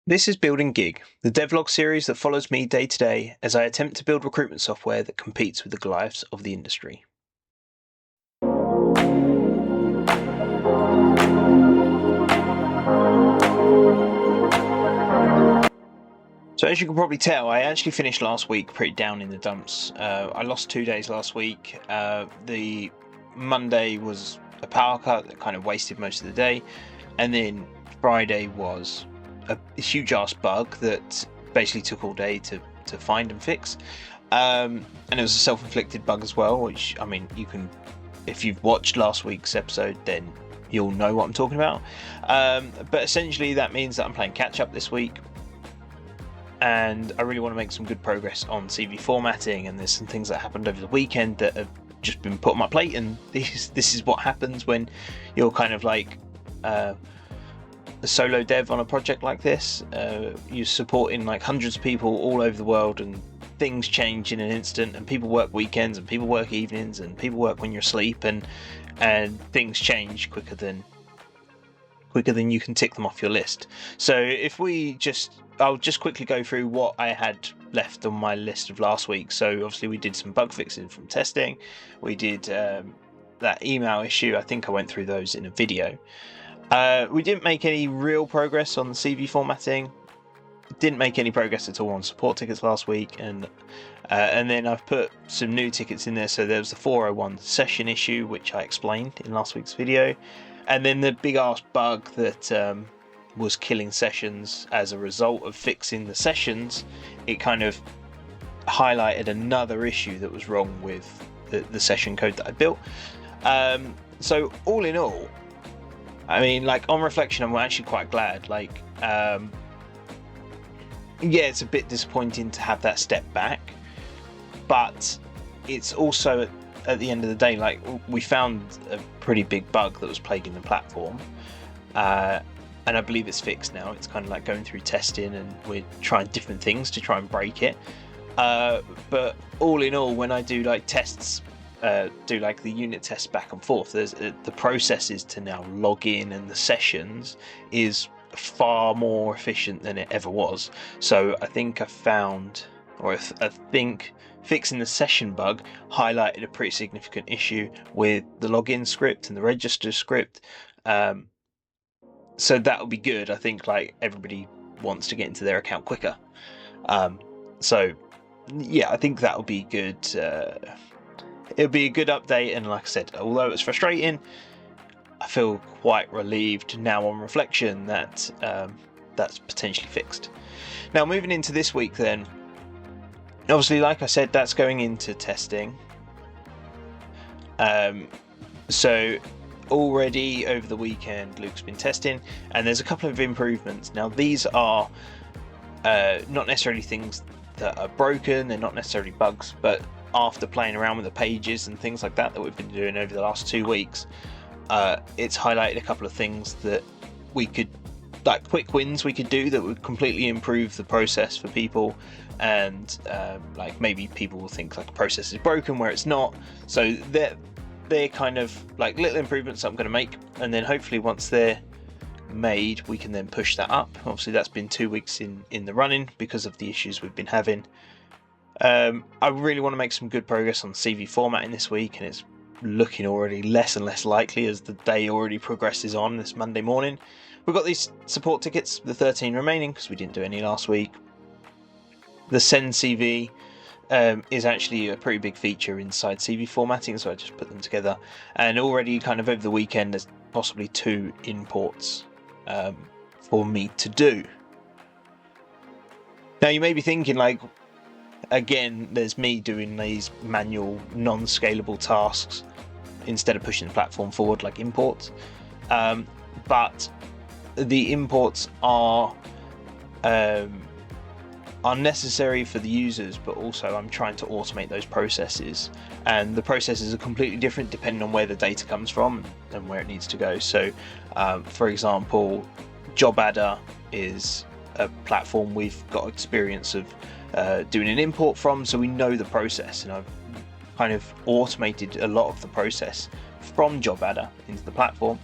This is Building Giig, the devlog series that follows me day to day as I attempt to build recruitment software that competes with the Goliaths of the industry. So as you can probably tell, I actually finished last week pretty down in the dumps. I lost 2 days last week. The Monday was a power cut that kind of wasted most of the day, and then Friday was a huge ass bug that basically took all day to find and fix. And it was a self-inflicted bug as well, which, I mean, you can, if you've watched last week's episode, then you'll know what I'm talking about. But essentially that means that I'm playing catch up this week, and I really want to make some good progress on CV formatting, and there's some things that happened over the weekend that have just been put on my plate, and this is what happens when you're kind of like a solo dev on a project like this. You're supporting like hundreds of people all over the world, and things change in an instant, and people work weekends and people work evenings and people work when you're asleep, and things change quicker than you can tick them off your list. So I'll just quickly go through what I had left on my list of last week. So obviously we did some bug fixing from testing. We did that email issue. I think I went through those in a video. We didn't make any real progress on the CV formatting. Didn't make any progress at all on support tickets last week, and then I've put some new tickets in there. So there was the 401 session issue, which I explained in last week's video, and then the big ass bug that was killing sessions as a result of fixing the sessions. It kind of highlighted another issue that was wrong with the session code that I built. So all in all, I mean, like, on reflection, I'm actually quite glad. Like, yeah, it's a bit disappointing to have that step back, but it's also at the end of the day, like, we found a pretty big bug that was plaguing the platform, and I believe it's fixed now. It's kind of like going through testing, and we're trying different things to try and break it. But all in all, when I do like tests, do like the unit tests back and forth, there's the processes to now log in and the sessions is far more efficient than it ever was. So I think I think fixing the session bug highlighted a pretty significant issue with the login script and the register script. So that'll be good. I think like everybody wants to get into their account quicker. So yeah, I think that'll be good. It'll be a good update, and like I said, although it's frustrating, I feel quite relieved now on reflection that that's potentially fixed. Now moving into this week then, obviously like I said, that's going into testing. So already over the weekend Luke's been testing, and there's a couple of improvements. Now these are not necessarily things that are broken, they're not necessarily bugs, but after playing around with the pages and things like that we've been doing over the last 2 weeks, it's highlighted a couple of things that we could, like quick wins we could do that would completely improve the process for people. And like maybe people will think like a process is broken where it's not. So they're kind of like little improvements that I'm going to make, and then hopefully once they're made we can then push that up. Obviously that's been 2 weeks in the running because of the issues we've been having. I really want to make some good progress on CV formatting this week, and it's looking already less and less likely as the day already progresses on this Monday morning. We've got these support tickets, the 13 remaining, because we didn't do any last week. The send CV is actually a pretty big feature inside CV formatting, so I just put them together, and already kind of over the weekend there's possibly 2 imports for me to do. Now you may be thinking like, again, there's me doing these manual non-scalable tasks instead of pushing the platform forward like imports, but the imports are necessary for the users, but also I'm trying to automate those processes, and the processes are completely different depending on where the data comes from and where it needs to go. So for example, Job Adder is a platform we've got experience of doing an import from, so we know the process, and I've kind of automated a lot of the process from Job Adder into the platform.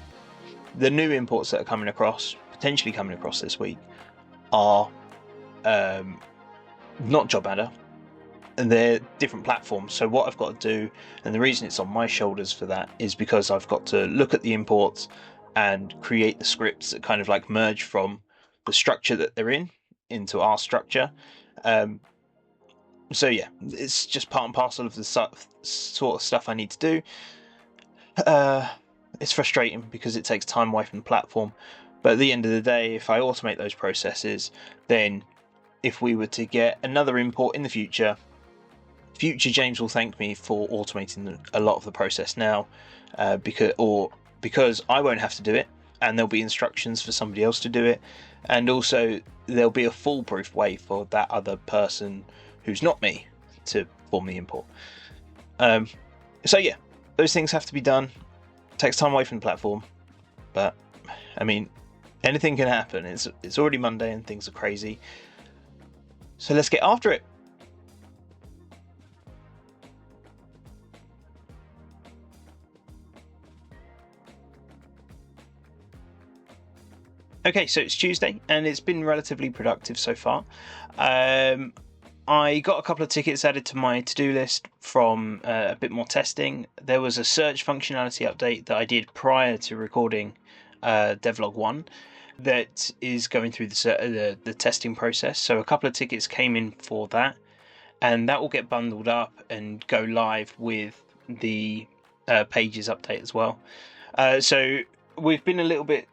The new imports that are coming across, potentially coming across this week, are not job adder, and they're different platforms. So what I've got to do, and the reason it's on my shoulders for that, is because I've got to look at the imports and create the scripts that kind of like merge from the structure that they're in into our structure. So yeah, it's just part and parcel of the sort of stuff I need to do. It's frustrating because it takes time away from the platform, but at the end of the day, if I automate those processes, then if we were to get another import in the future James will thank me for automating a lot of the process now, because I won't have to do it, and there'll be instructions for somebody else to do it, and also there'll be a foolproof way for that other person who's not me to form the import. So yeah, those things have to be done. It takes time away from the platform, but I mean, anything can happen. It's already Monday and things are crazy, so let's get after it. Okay, so it's Tuesday and it's been relatively productive so far. I got a couple of tickets added to my to-do list from a bit more testing. There was a search functionality update that I did prior to recording Devlog 1 that is going through the testing process. So a couple of tickets came in for that, and that will get bundled up and go live with the pages update as well. So we've been a little bit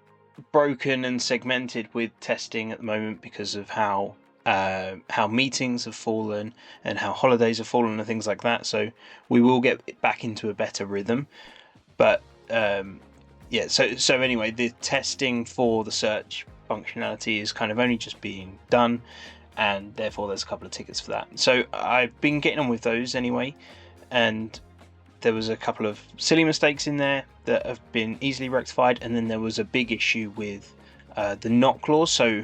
broken and segmented with testing at the moment because of how meetings have fallen and how holidays have fallen and things like that. So we will get back into a better rhythm. But yeah, so anyway, the testing for the search functionality is kind of only just being done, and therefore there's a couple of tickets for that. So I've been getting on with those anyway, and there was a couple of silly mistakes in there that have been easily rectified, and then there was a big issue with the not clause. So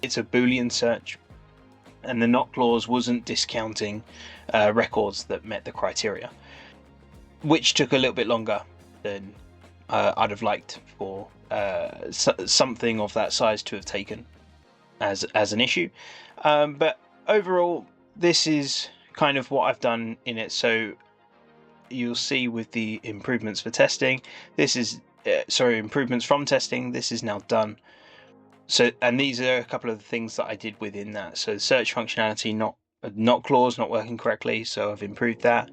it's a Boolean search, and the not clause wasn't discounting records that met the criteria, which took a little bit longer than I'd have liked for something of that size to have taken as an issue. But overall, this is kind of what I've done in it. So you'll see with the improvements for testing, this is improvements from testing, this is now done. So, and these are a couple of the things that I did within that. So the search functionality not clause not working correctly, so I've improved that.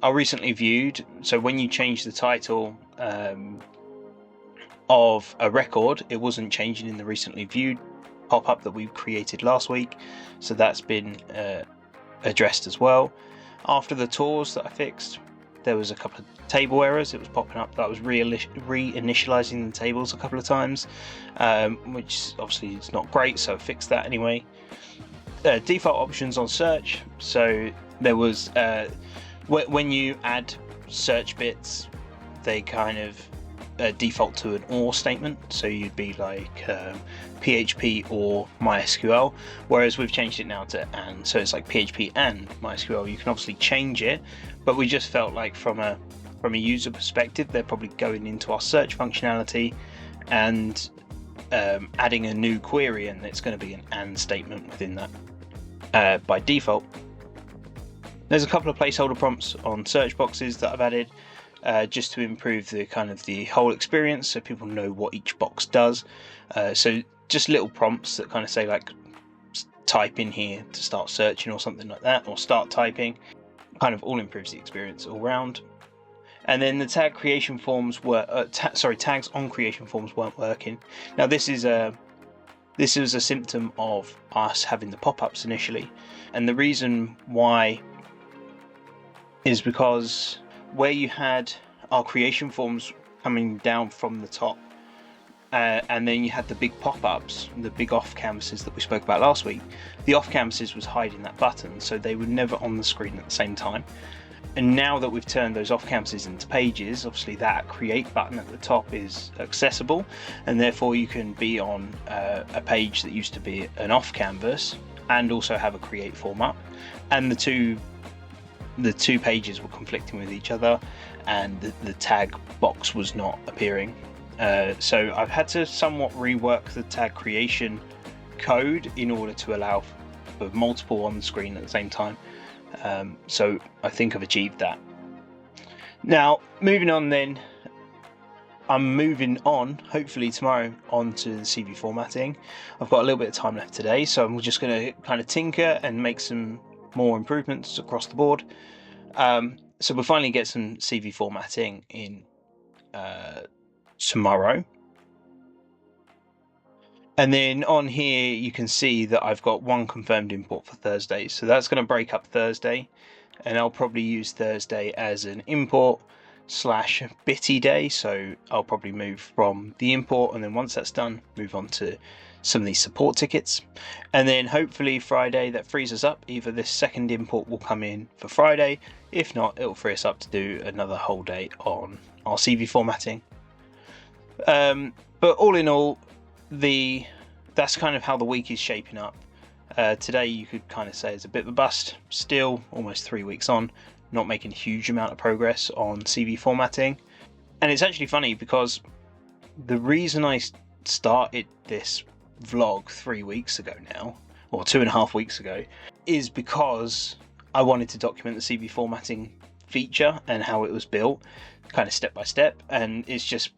I recently viewed, so when you change the title of a record, it wasn't changing in the recently viewed pop-up that we created last week, so that's been addressed as well. After the tours that I fixed, there was a couple of table errors. It was popping up that I was reinitializing the tables a couple of times, which obviously is not great, so I fixed that anyway. Default options on search, so there was when you add search bits, they kind of default to an or statement, so you'd be like PHP or MySQL, whereas we've changed it now to and, so it's like PHP and MySQL. You can obviously change it, but we just felt like from a user perspective, they're probably going into our search functionality and adding a new query, and it's going to be an and statement within that by default. There's a couple of placeholder prompts on search boxes that I've added just to improve the whole experience, so people know what each box does. So just little prompts that kind of say like type in here to start searching or something like that, or start typing. Kind of all improves the experience all round. And then the tag creation forms tags on creation forms weren't working. Now this is a symptom of us having the pop-ups initially, and the reason why is because where you had our creation forms coming down from the top, and then you had the big pop-ups, the big off canvases that we spoke about last week, the off canvases was hiding that button, so they were never on the screen at the same time. And now that we've turned those off canvases into pages, obviously that create button at the top is accessible, and therefore you can be on a page that used to be an off canvas and also have a create form up, and the two pages were conflicting with each other, and the tag box was not appearing. So I've had to somewhat rework the tag creation code in order to allow for multiple on the screen at the same time. So I think I've achieved that. Now, moving on then, I'm moving on, hopefully tomorrow, on to the CV formatting. I've got a little bit of time left today, so I'm just going to kind of tinker and make some more improvements across the board. So we'll finally get some CV formatting in tomorrow. And then on here, you can see that I've got one confirmed import for Thursday. So that's going to break up Thursday, and I'll probably use Thursday as an import / bitty day. So I'll probably move from the import, and then once that's done, move on to some of these support tickets. And then hopefully Friday that frees us up. Either this second import will come in for Friday. If not, it'll free us up to do another whole day on our CV formatting. But all in all, that's kind of how the week is shaping up. Today you could kind of say it's a bit of a bust. Still almost 3 weeks on, not making a huge amount of progress on CV formatting. And it's actually funny because the reason I started this vlog 3 weeks ago now, or 2.5 weeks ago, is because I wanted to document the CV formatting feature and how it was built, kind of step by step. And it's just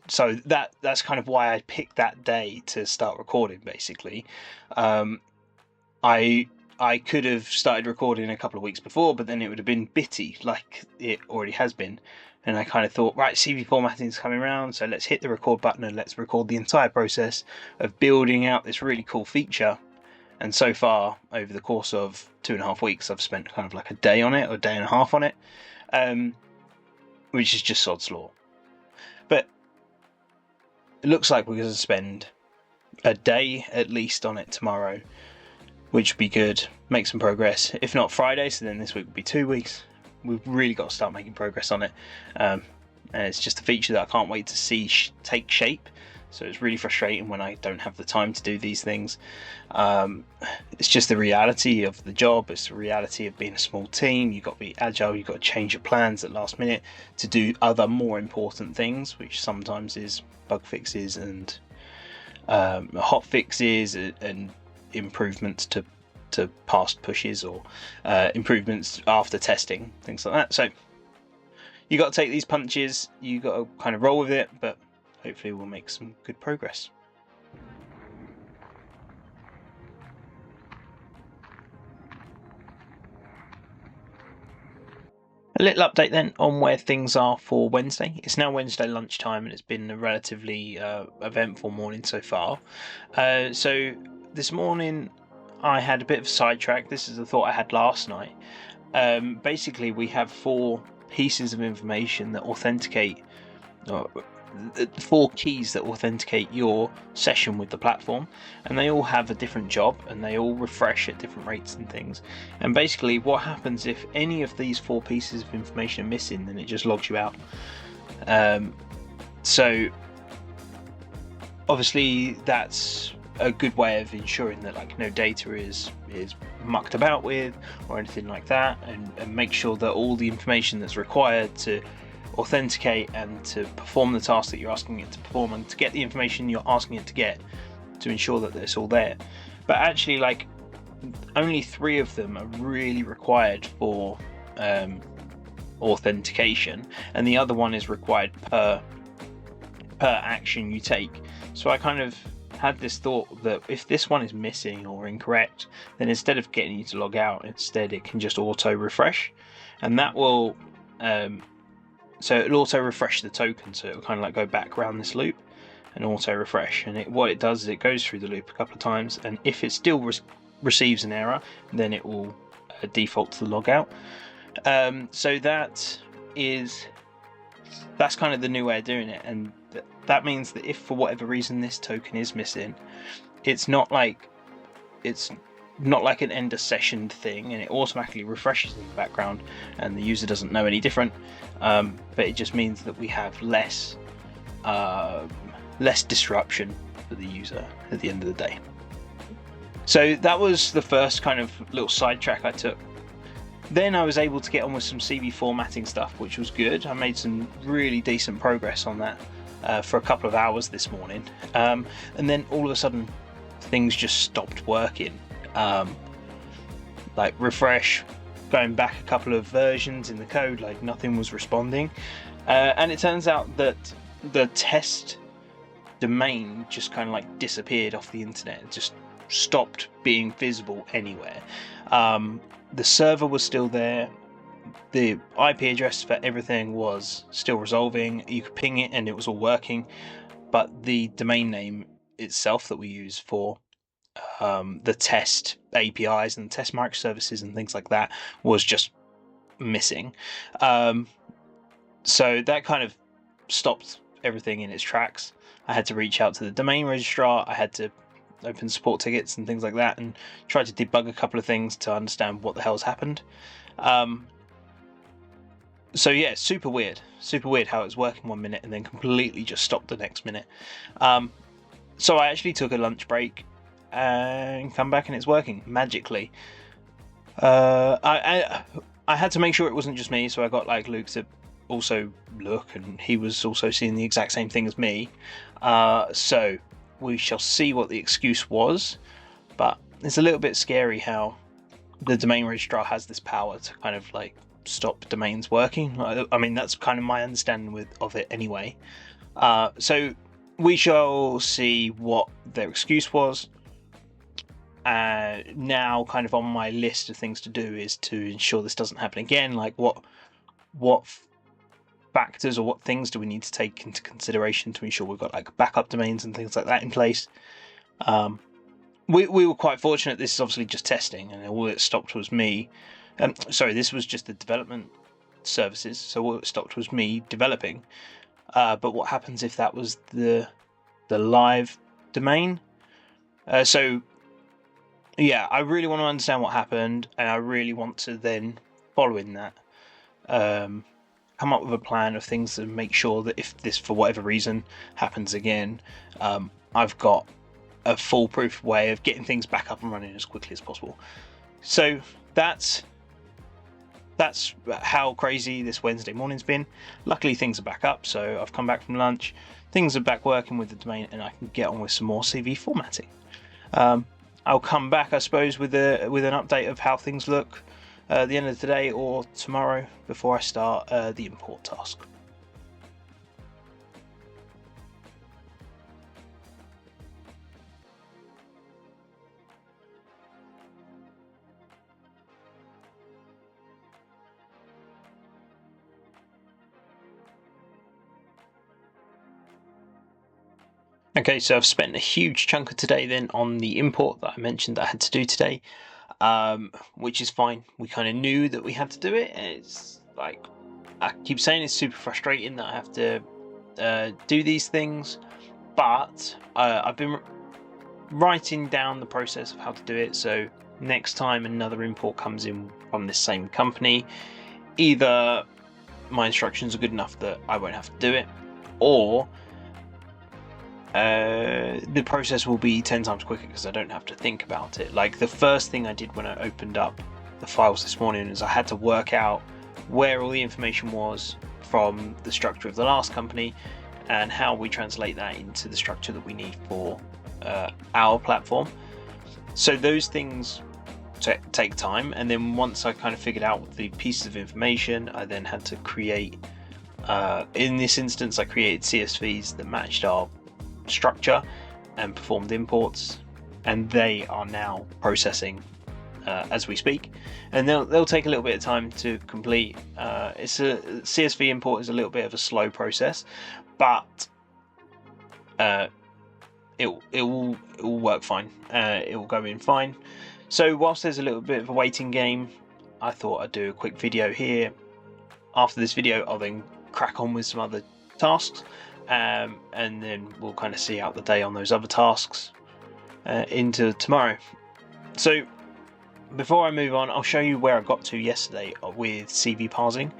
so that's kind of why I picked that day to start recording, basically. I could have started recording a couple of weeks before, but then it would have been bitty like it already has been. And I kind of thought, right, CV formatting is coming around, so let's hit the record button and let's record the entire process of building out this really cool feature. And so far, over the course of 2.5 weeks, I've spent kind of like a day on it, or a day and a half on it, which is just sod's law. But it looks like we're going to spend a day at least on it tomorrow, which would be good. Make some progress. If not Friday, so then this week will be 2 weeks. We've really got to start making progress on it. And it's just a feature that I can't wait to see take shape. So it's really frustrating when I don't have the time to do these things. It's just the reality of the job. It's the reality of being a small team. You've got to be agile. You've got to change your plans at last minute to do other more important things, which sometimes is bug fixes and hot fixes and improvements to past pushes, or improvements after testing, things like that. So you got to take these punches. You got to kind of roll with it, but hopefully we'll make some good progress. A little update then on where things are for Wednesday. It's now Wednesday lunchtime, and it's been a relatively eventful morning so far. So this morning I had a bit of a sidetrack. This is a thought I had last night. Basically, we have 4 pieces of information that authenticate, 4 keys that authenticate your session with the platform, and they all have a different job, and they all refresh at different rates and things. And basically what happens if any of these 4 pieces of information are missing, then it just logs you out. So obviously that's a good way of ensuring that like no data is mucked about with or anything like that, and make sure that all the information that's required to authenticate and to perform the task that you're asking it to perform, and to get the information you're asking it to get, to ensure that it's all there. But actually, like, only 3 of them are really required for authentication, and the other one is required per action you take. So I kind of had this thought that if this one is missing or incorrect, then instead of getting you to log out, instead it can just auto refresh, and that will so it'll auto refresh the token, so it'll kind of like go back around this loop and auto refresh. And what it does is it goes through the loop a couple of times, and if it still receives an error, then it will default to the logout. So that's kind of the new way of doing it, and that means that if for whatever reason this token is missing, it's not like an end of session thing, and it automatically refreshes in the background, and the user doesn't know any different. But it just means that we have less disruption for the user at the end of the day. So that was the first kind of little sidetrack I took. Then I was able to get on with some CV formatting stuff, which was good. I made some really decent progress on that for a couple of hours this morning. And then all of a sudden things just stopped working. Like refresh, going back a couple of versions in the code, like nothing was responding. And it turns out that the test domain just kind of like disappeared off the internet. It just stopped being visible anywhere. The server was still there. The IP address for everything was still resolving. You could ping it and it was all working. But the domain name itself that we use for the test APIs and test microservices and things like that was just missing. So that kind of stopped everything in its tracks. I had to reach out to the domain registrar. I had to open support tickets and things like that and try to debug a couple of things to understand what the hell's happened. So yeah, super weird how it was working 1 minute and then completely just stopped the next minute. So I actually took a lunch break and come back and it's working magically. I had to make sure it wasn't just me, so I got like Luke to also look, and he was also seeing the exact same thing as me. So we shall see what the excuse was, but it's a little bit scary how the domain registrar has this power to kind of like stop domains working. I mean, that's kind of my understanding of it anyway. So we shall see what their excuse was. Now kind of on my list of things to do is to ensure this doesn't happen again. Like what factors or what things do we need to take into consideration to ensure we've got like backup domains and things like that in place. We were quite fortunate. This is obviously just testing, and all it stopped was me. Sorry, this was just the development services, so all it stopped was me developing. But what happens if that was the live domain? So yeah, I really want to understand what happened, and I really want to then, following that, come up with a plan of things to make sure that if this, for whatever reason, happens again, I've got a foolproof way of getting things back up and running as quickly as possible. So that's how crazy this Wednesday morning's been. Luckily things are back up, so I've come back from lunch, things are back working with the domain, and I can get on with some more CV formatting. I'll come back, I suppose, with an update of how things look at the end of the day or tomorrow before I start the import task. Okay, so I've spent a huge chunk of today then on the import that I mentioned that I had to do today, which is fine. We kind of knew that we had to do it. It's like, I keep saying it's super frustrating that I have to do these things, but I've been writing down the process of how to do it, so next time another import comes in from this same company, either my instructions are good enough that I won't have to do it, or the process will be 10 times quicker because I don't have to think about it. Like the first thing I did when I opened up the files this morning is I had to work out where all the information was from the structure of the last company and how we translate that into the structure that we need for our platform. So those things take time, and then once I kind of figured out the pieces of information, I then had to create, in this instance I created CSVs that matched our structure and performed imports, and they are now processing as we speak, and they'll take a little bit of time to complete. It's a CSV import is a little bit of a slow process, but it will work fine. It will go in fine. So whilst there's a little bit of a waiting game, I thought I'd do a quick video here. After this video I'll then crack on with some other tasks, and then we'll kind of see out the day on those other tasks into tomorrow. So before I move on, I'll show you where I got to yesterday with CV parsing.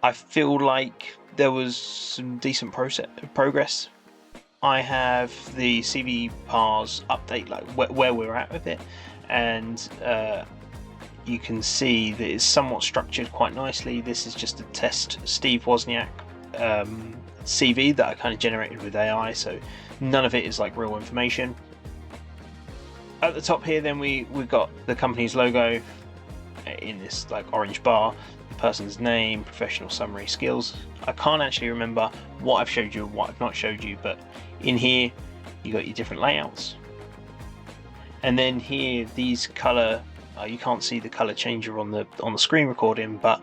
I feel like there was some decent progress. I have the CV parse update, like where we're at with it, and you can see that it's somewhat structured quite nicely. This is just a test Steve Wozniak CV that I kind of generated with AI, so none of it is like real information. at the top here, then we've got the company's logo in this like orange bar, the person's name, professional summary, skills. I can't actually remember what I've showed you and what I've not showed you, but in here you got your different layouts. And then here, these color, you can't see the color changer on the screen recording, but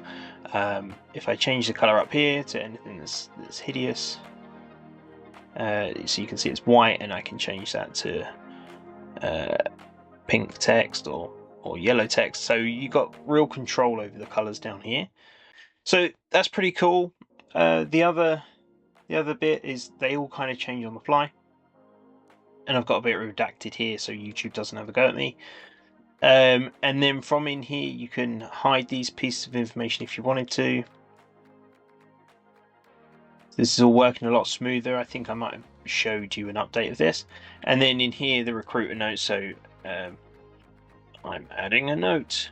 if I change the color up here to anything that's hideous, so you can see it's white, and I can change that to pink text or yellow text. So you got real control over the colors down here. So that's pretty cool. The other bit is they all kind of change on the fly. And I've got a bit redacted here so YouTube doesn't have a go at me. And then from in here you can hide these pieces of information if you wanted to. This is all working a lot smoother. I think I might have showed you an update of this. And then in here the recruiter notes. So I'm adding a note.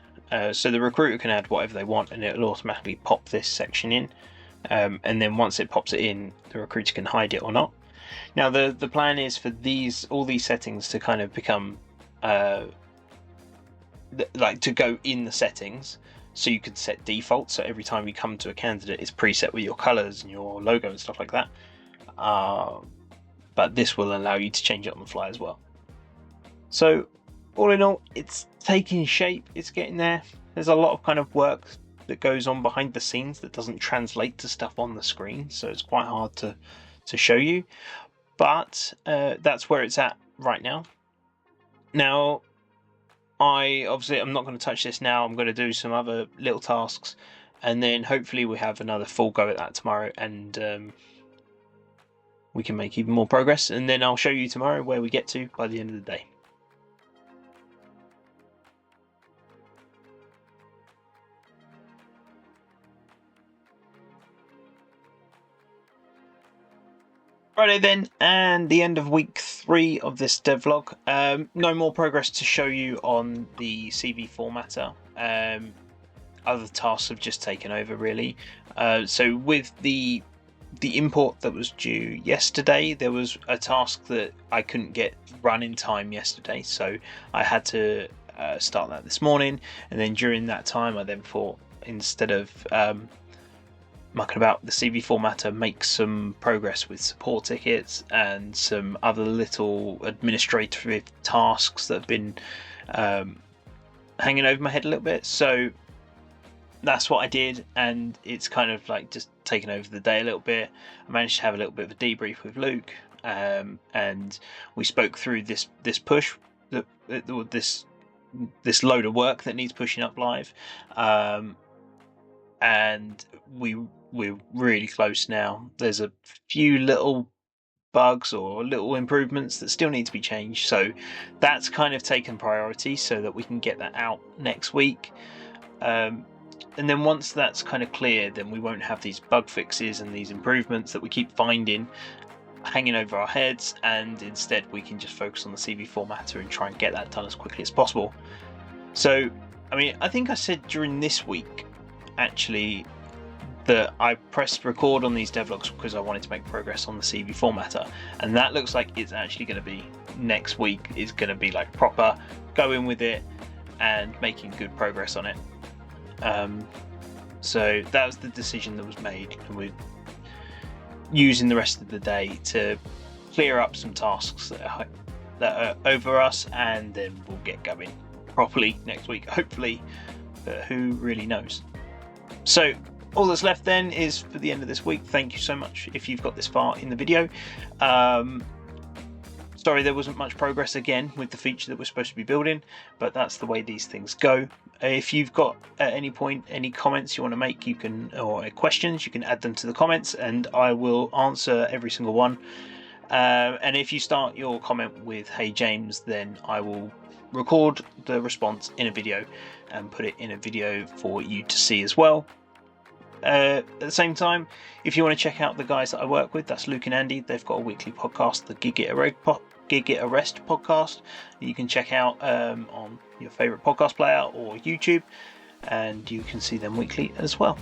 So the recruiter can add whatever they want and it'll automatically pop this section in. And then once it pops it in, the recruiter can hide it or not. Now the plan is for all these settings to kind of become like to go in the settings, so you can set default. So every time you come to a candidate, it's preset with your colors and your logo and stuff like that. But this will allow you to change it on the fly as well. So all in all, it's taking shape. It's getting there. There's a lot of kind of work that goes on behind the scenes that doesn't translate to stuff on the screen, so it's quite hard to show you, but that's where it's at right now. Now I'm not going to touch this now. I'm going to do some other little tasks, and then hopefully we have another full go at that tomorrow, and we can make even more progress, and then I'll show you tomorrow where we get to by the end of the day. Friday then, and the end of week 3 of this devlog. No more progress to show you on the CV formatter. Other tasks have just taken over really. So with the import that was due yesterday, there was a task that I couldn't get run in time yesterday, so I had to start that this morning. And then during that time, I then thought, instead of mucking about the CV formatter, make some progress with support tickets and some other little administrative tasks that have been hanging over my head a little bit. So that's what I did, and it's kind of like just taken over the day a little bit. I managed to have a little bit of a debrief with Luke, and we spoke through this push, this load of work that needs pushing up live, and we're really close now. There's a few little bugs or little improvements that still need to be changed, so that's kind of taken priority so that we can get that out next week. And then once that's kind of clear, then we won't have these bug fixes and these improvements that we keep finding hanging over our heads, and instead we can just focus on the CV formatter and try and get that done as quickly as possible. So, I mean, I think I said during this week actually that I pressed record on these devlogs because I wanted to make progress on the CV formatter, and that looks like it's actually going to be next week. Is going to be like proper going with it and making good progress on it. So that was the decision that was made, and we're using the rest of the day to clear up some tasks that are over us, and then we'll get going properly next week, hopefully, but who really knows. So all that's left then is for the end of this week. Thank you so much if you've got this far in the video. Sorry there wasn't much progress again with the feature that we're supposed to be building, but that's the way these things go. If you've got at any point any comments you want to make, you can, or questions, you can add them to the comments and I will answer every single one. And if you start your comment with "Hey James," then I will record the response in a video and put it in a video for you to see as well. At the same time, if you want to check out the guys that I work with, that's Luke and Andy. They've got a weekly podcast, the Giighire podcast, you can check out on your favourite podcast player or YouTube, and you can see them weekly as well.